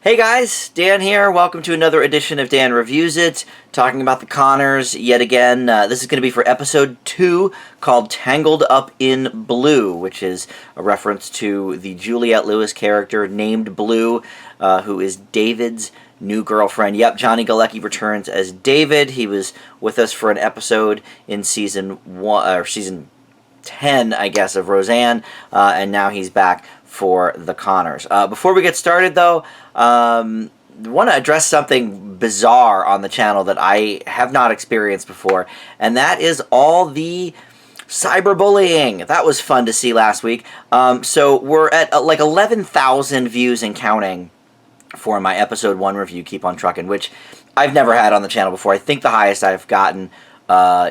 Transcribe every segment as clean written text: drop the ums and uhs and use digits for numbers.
Hey guys, Dan here. Welcome to another edition of Dan Reviews It, talking about the Connors yet again. This is going to be for episode 2, called Tangled Up in Blue, which is a reference to the Juliette Lewis character named Blue, who is David's new girlfriend. Yep, Johnny Galecki returns as David. He was with us for an episode in season 10, I guess, of Roseanne, and now he's back for the Connors. Before we get started, though, I want to address something bizarre on the channel that I have not experienced before, and that is all the cyberbullying. That was fun to see last week. So we're at like 11,000 views and counting for my episode 1 review, Keep on Truckin', which I've never had on the channel before. I think the highest I've gotten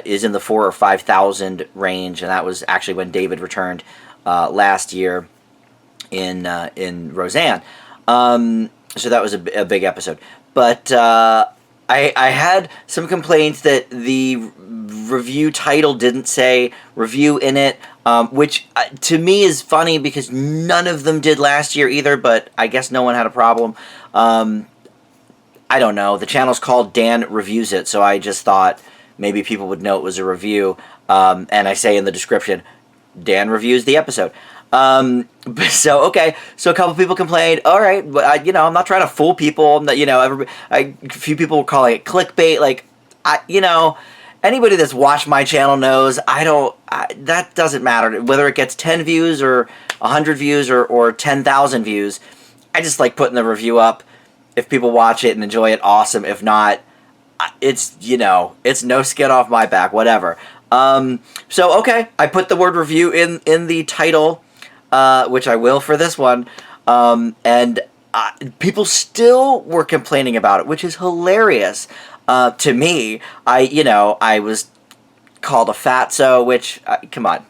is in the 4,000 or 5,000 range, and that was actually when David returned last year in Roseanne. So that was a big episode. But I had some complaints that the review title didn't say review in it, which to me is funny because none of them did last year either, but I guess no one had a problem. I don't know. The channel's called Dan Reviews It, so I just thought maybe people would know it was a review. And I say in the description, Dan reviews the episode. So okay, so a couple people complained. All right, but I'm not trying to fool people. That a few people were calling it clickbait. Like, anybody that's watched my channel knows that doesn't matter whether it gets 10 views or 100 views or 10,000 views. I just like putting the review up. If people watch it and enjoy it, awesome. If not, it's no skin off my back. Whatever. So okay, I put the word review in the title. Which I will for this one, and people still were complaining about it, which is hilarious to me. I was called a fatso, which, come on,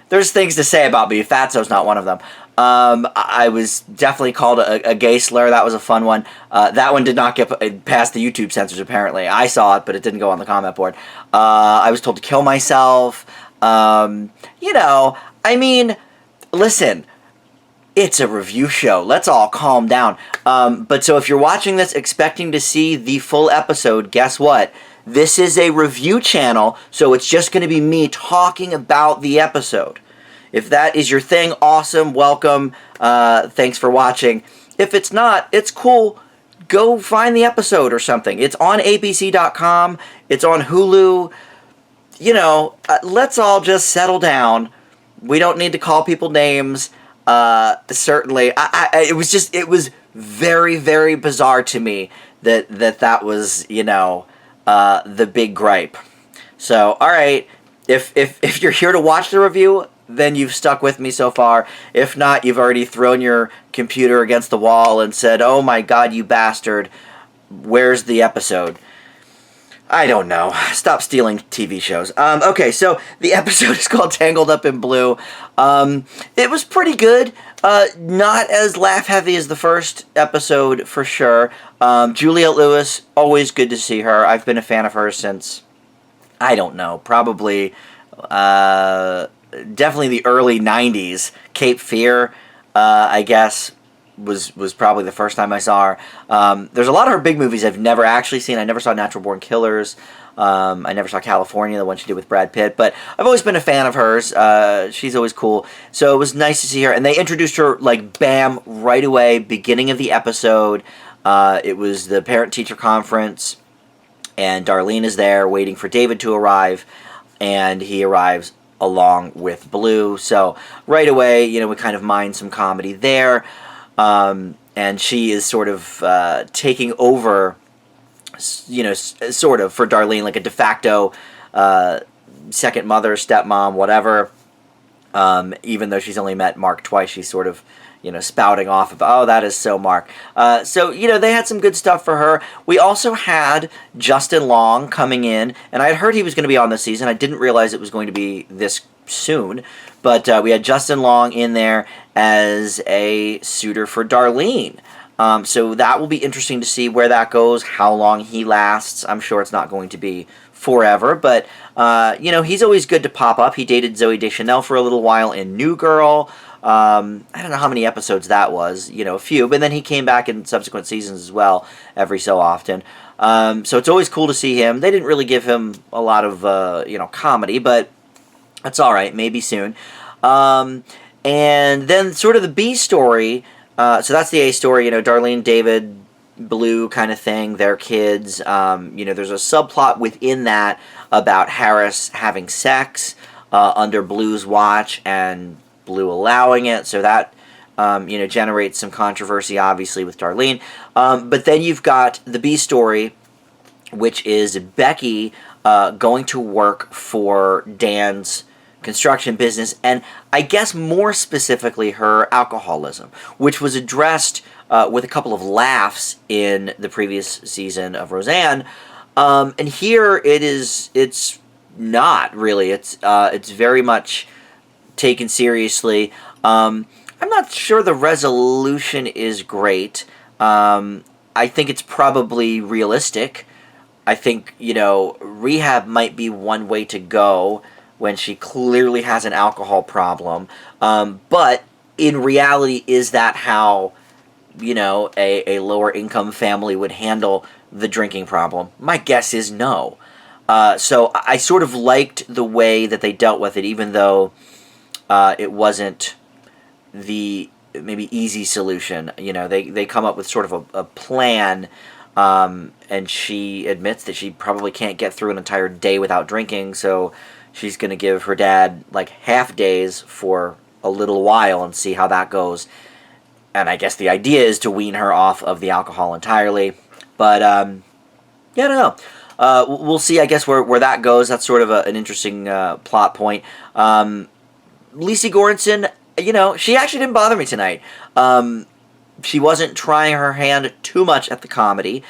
there's things to say about me. Fatso's not one of them. I was definitely called a gay slur. That was a fun one. That one did not get past the YouTube censors, apparently. I saw it, but it didn't go on the comment board. I was told to kill myself. Listen, it's a review show. Let's all calm down. But so if you're watching this expecting to see the full episode, guess what? This is a review channel, so it's just going to be me talking about the episode. If that is your thing, awesome, welcome, thanks for watching. If it's not, it's cool. Go find the episode or something. It's on abc.com. It's on Hulu. Let's all just settle down. We don't need to call people names. Certainly, it was very, very bizarre to me that was, the big gripe. So, all right, if you're here to watch the review, then you've stuck with me so far. If not, you've already thrown your computer against the wall and said, "Oh my God, you bastard! Where's the episode?" I don't know. Stop stealing TV shows. Okay, so the episode is called Tangled Up in Blue. It was pretty good. Not as laugh-heavy as the first episode, for sure. Juliette Lewis, always good to see her. I've been a fan of her since, I don't know, probably, definitely the early 90s. Cape Fear, I guess, was probably the first time I saw her. There's a lot of her big movies I've never actually seen. I never saw Natural Born Killers. I never saw California, the one she did with Brad Pitt. But I've always been a fan of hers. She's always cool. So it was nice to see her. And they introduced her, like, bam, right away, beginning of the episode. It was the parent-teacher conference. And Darlene is there waiting for David to arrive. And he arrives along with Blue. So right away, we kind of mine some comedy there. And she is sort of taking over, sort of, for Darlene, like a de facto second mother, stepmom, whatever. Even though she's only met Mark twice, she's sort of, spouting off of, oh, that is so Mark. So, they had some good stuff for her. We also had Justin Long coming in, and I had heard he was going to be on this season. I didn't realize it was going to be this soon. But we had Justin Long in there as a suitor for Darlene. So that will be interesting to see where that goes, how long he lasts. I'm sure it's not going to be forever, but, he's always good to pop up. He dated Zooey Deschanel for a little while in New Girl. I don't know how many episodes that was, a few, but then he came back in subsequent seasons as well, every so often. So it's always cool to see him. They didn't really give him a lot of, comedy, but that's all right, maybe soon. And then sort of the B story, so that's the A story, Darlene, David, Blue kind of thing, their kids. There's a subplot within that about Harris having sex under Blue's watch and Blue allowing it, so that generates some controversy, obviously, with Darlene. But then you've got the B story, which is Becky going to work for Dan's construction business, and I guess more specifically her alcoholism, which was addressed with a couple of laughs in the previous season of Roseanne. And here it's not really. It's very much taken seriously. I'm not sure the resolution is great. I think it's probably realistic. I think, rehab might be one way to go when she clearly has an alcohol problem. But in reality, is that how, a lower income family would handle the drinking problem? My guess is no. So I sort of liked the way that they dealt with it, even though it wasn't the maybe easy solution. They come up with sort of a plan, and she admits that she probably can't get through an entire day without drinking, so she's going to give her dad like half days for a little while and see how that goes. And I guess the idea is to wean her off of the alcohol entirely. But, I don't know. We'll see, I guess, where that goes. That's sort of an interesting plot point. Lisa Goranson, she actually didn't bother me tonight. She wasn't trying her hand too much at the comedy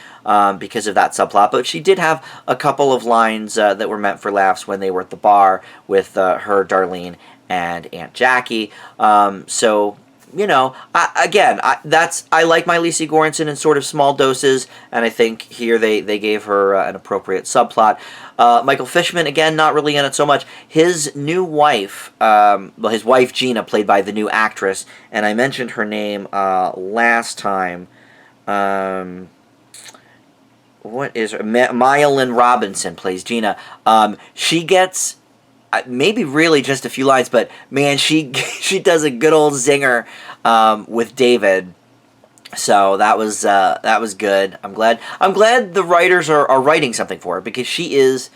because of that subplot, but she did have a couple of lines that were meant for laughs when they were at the bar with her, Darlene, and Aunt Jackie. So, I like my Lisa Goranson in sort of small doses, and I think here they gave her an appropriate subplot. Michael Fishman, again, not really in it so much. His new wife, his wife Gina, played by the new actress, and I mentioned her name last time. What is her? Maya Lynn Robinson plays Gina. She gets maybe really just a few lines, but man, she does a good old zinger with David. So that was good. I'm glad the writers are writing something for her, because she is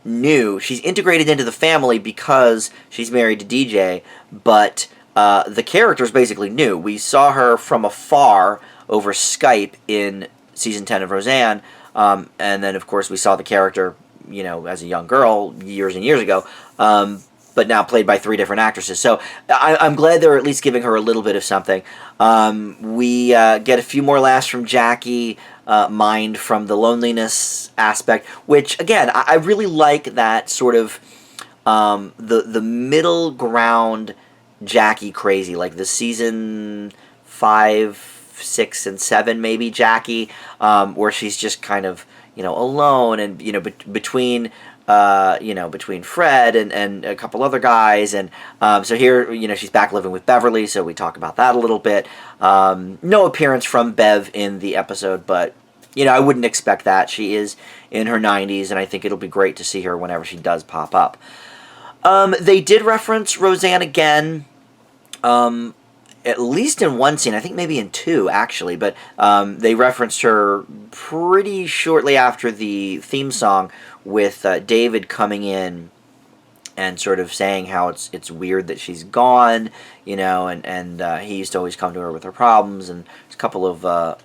new. She's integrated into the family because she's married to DJ, but the character is basically new. We saw her from afar over Skype in season 10 of Roseanne, and then of course we saw the character, as a young girl years and years ago, but now played by 3 different actresses. So I'm glad they're at least giving her a little bit of something. We get a few more laughs from Jackie, mind from the loneliness aspect, which, again, I really like that sort of the middle ground Jackie crazy, like the season 5, 6, and 7 maybe Jackie, where she's just kind of, alone, and, between Fred and a couple other guys, and so here, she's back living with Beverly, so we talk about that a little bit. No appearance from Bev in the episode, but, I wouldn't expect that. She is in her 90s, and I think it'll be great to see her whenever she does pop up. They did reference Roseanne again, at least in one scene, I think maybe in 2, actually, but they referenced her pretty shortly after the theme song, with David coming in and sort of saying how it's weird that she's gone, and he used to always come to her with her problems, and there's a couple of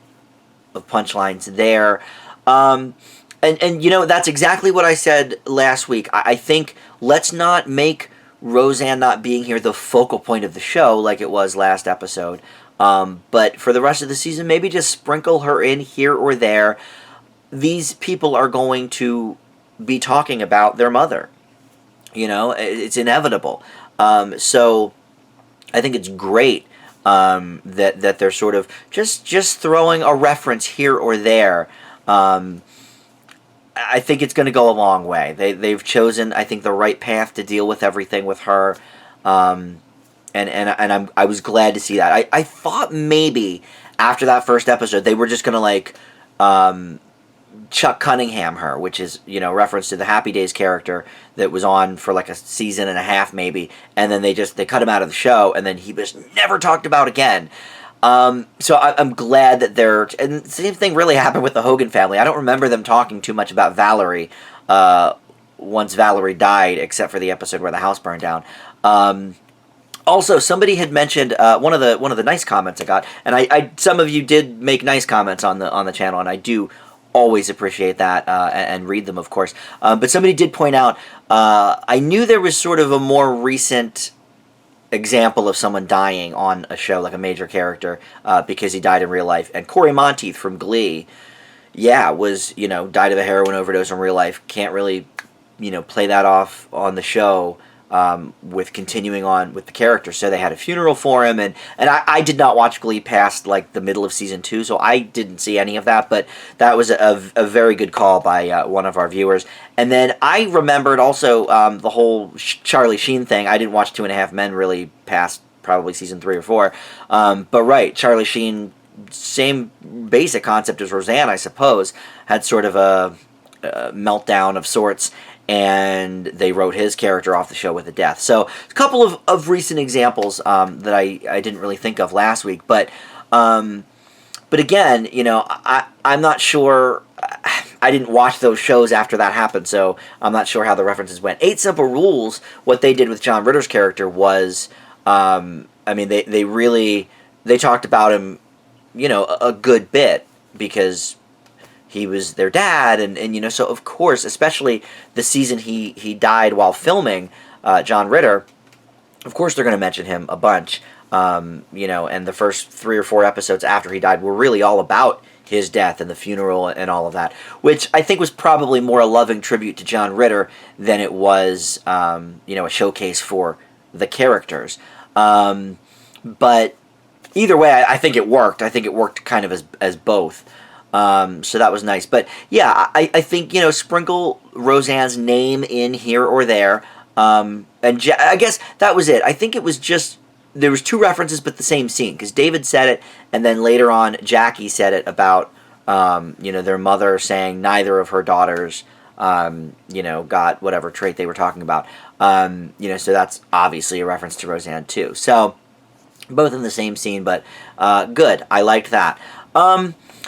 punchlines there. And that's exactly what I said last week. I think let's not make Roseanne not being here the focal point of the show like it was last episode. But for the rest of the season, maybe just sprinkle her in here or there. These people are going to be talking about their mother. It's inevitable. So I think it's great that they're sort of just throwing a reference here or there. I think it's going to go a long way. They've chosen, I think, the right path to deal with everything with her. And and I was glad to see that. I thought maybe after that first episode they were just gonna like Chuck Cunningham her, which is, you know, reference to the Happy Days character that was on for like a season and a half maybe, and then they cut him out of the show, and then he was never talked about again. So I'm glad that and the same thing really happened with the Hogan family. I don't remember them talking too much about Valerie once Valerie died, except for the episode where the house burned down. Also, somebody had mentioned one of the nice comments I got, and I some of you did make nice comments on the channel, and I do always appreciate that and read them, of course. But somebody did point out, I knew there was sort of a more recent example of someone dying on a show, like a major character, because he died in real life. And Corey Monteith from Glee, was, died of a heroin overdose in real life. Can't really, play that off on the show with continuing on with the character. So they had a funeral for him, and I did not watch Glee past like the middle of season 2, so I didn't see any of that, but that was a very good call by one of our viewers. And then I remembered also the whole Charlie Sheen thing. I didn't watch 2.5 Men really past probably season 3 or 4, but right, Charlie Sheen, same basic concept as Roseanne, I suppose, had sort of a meltdown of sorts, and they wrote his character off the show with a death. So a couple of recent examples that I didn't really think of last week, but again, I'm not sure. I didn't watch those shows after that happened, so I'm not sure how the references went. 8 Simple Rules, what they did with John Ritter's character was, they talked about him, a good bit, because he was their dad, and so of course, especially the season he died while filming, John Ritter, of course they're going to mention him a bunch, and the first 3 or 4 episodes after he died were really all about his death and the funeral and all of that, which I think was probably more a loving tribute to John Ritter than it was, a showcase for the characters. But either way, I think it worked. I think it worked kind of as both. So that was nice. But yeah, I think, sprinkle Roseanne's name in here or there. And I guess that was it. I think it was just, there was 2 references but the same scene, because David said it, and then later on Jackie said it about, their mother saying neither of her daughters, got whatever trait they were talking about. So that's obviously a reference to Roseanne too. So both in the same scene, but good. I liked that.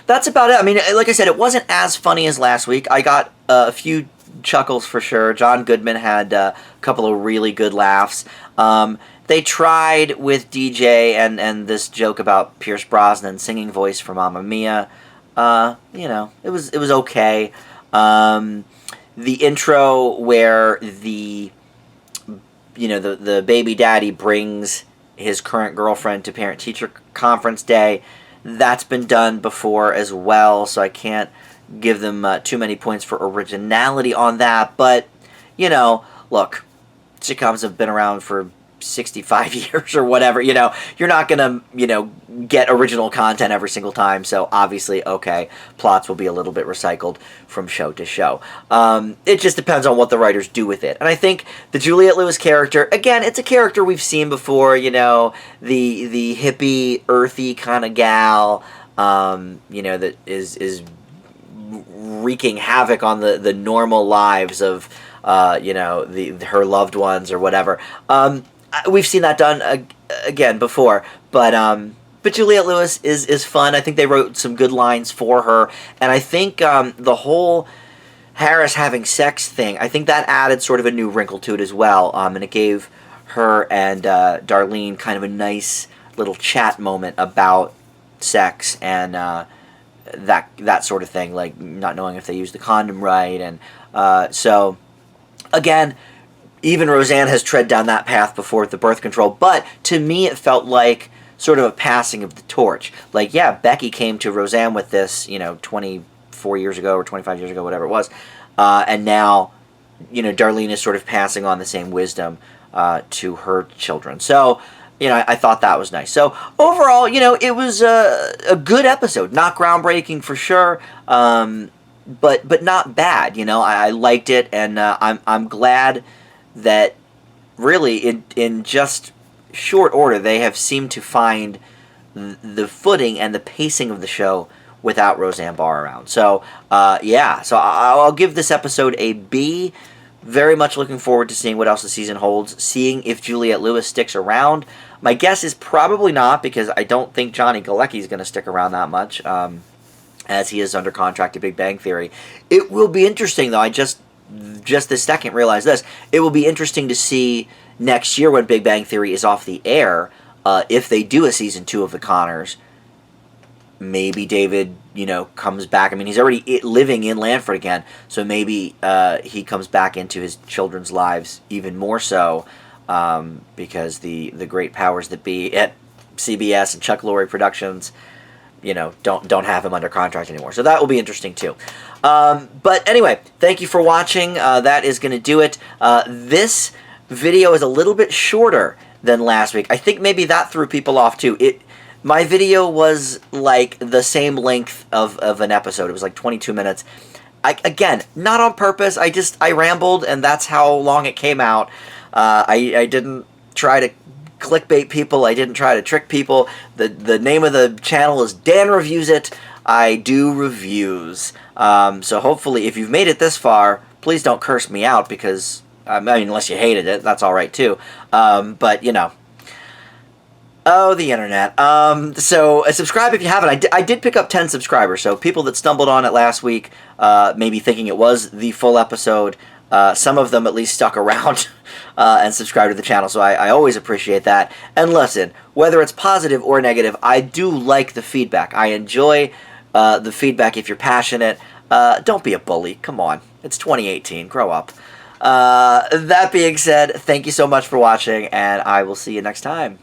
That's about it. I mean, like I said, it wasn't as funny as last week. I got a few chuckles for sure. John Goodman had a couple of really good laughs. They tried with DJ and this joke about Pierce Brosnan's singing voice for Mamma Mia. It was okay. The intro where the baby daddy brings his current girlfriend to parent-teacher conference day, that's been done before as well, so I can't give them too many points for originality on that. But, look, sitcoms have been around for 65 years or whatever. You're not going to, get original content every single time, so obviously, okay, plots will be a little bit recycled from show to show. It just depends on what the writers do with it. And I think the Juliette Lewis character, again, it's a character we've seen before, the hippie, earthy kind of gal, that is wreaking havoc on the normal lives of, her loved ones or whatever. We've seen that done again before, but Juliette Lewis is fun. I think they wrote some good lines for her, and I think the whole Harris having sex thing, I think that added sort of a new wrinkle to it as well, and it gave her and Darlene kind of a nice little chat moment about sex and that sort of thing, like not knowing if they used the condom right, and so again, even Roseanne has tread down that path before with the birth control, but to me it felt like sort of a passing of the torch. Like, yeah, Becky came to Roseanne with this, 24 years ago or 25 years ago, whatever it was, and now, Darlene is sort of passing on the same wisdom to her children. So, I thought that was nice. So, overall, it was a good episode. Not groundbreaking for sure, but not bad. I liked it, and I'm glad that really in just short order, they have seemed to find the footing and the pacing of the show without Roseanne Barr around. So, yeah. So I'll give this episode a B. Very much looking forward to seeing what else the season holds, seeing if Juliette Lewis sticks around. My guess is probably not, because I don't think Johnny Galecki is going to stick around that much, as he is under contract to Big Bang Theory. It will be interesting, though. I just this second realized this. It will be interesting to see next year when Big Bang Theory is off the air, if they do a season 2 of The Connors. Maybe David, comes back. I mean, he's already living in Lanford again, so maybe he comes back into his children's lives even more so, because the great powers that be at CBS and Chuck Lorre Productions, don't have him under contract anymore. So that will be interesting too. But anyway, thank you for watching. That is going to do it. This video is a little bit shorter than last week. I think maybe that threw people off too. My video was like the same length of an episode. It was like 22 minutes. Again, not on purpose. I rambled, and that's how long it came out. I didn't try to clickbait people. I didn't try to trick people. The name of the channel is Dan Reviews It. I do reviews. So hopefully, if you've made it this far, please don't curse me out, because, I mean, unless you hated it, that's all right too. But, oh, the internet. So subscribe if you haven't. I did pick up 10 subscribers, so people that stumbled on it last week, maybe thinking it was the full episode, some of them at least stuck around and subscribed to the channel, so I always appreciate that. And listen, whether it's positive or negative, I do like the feedback. I enjoy the feedback if you're passionate. Don't be a bully. Come on. It's 2018. Grow up. That being said, thank you so much for watching, and I will see you next time.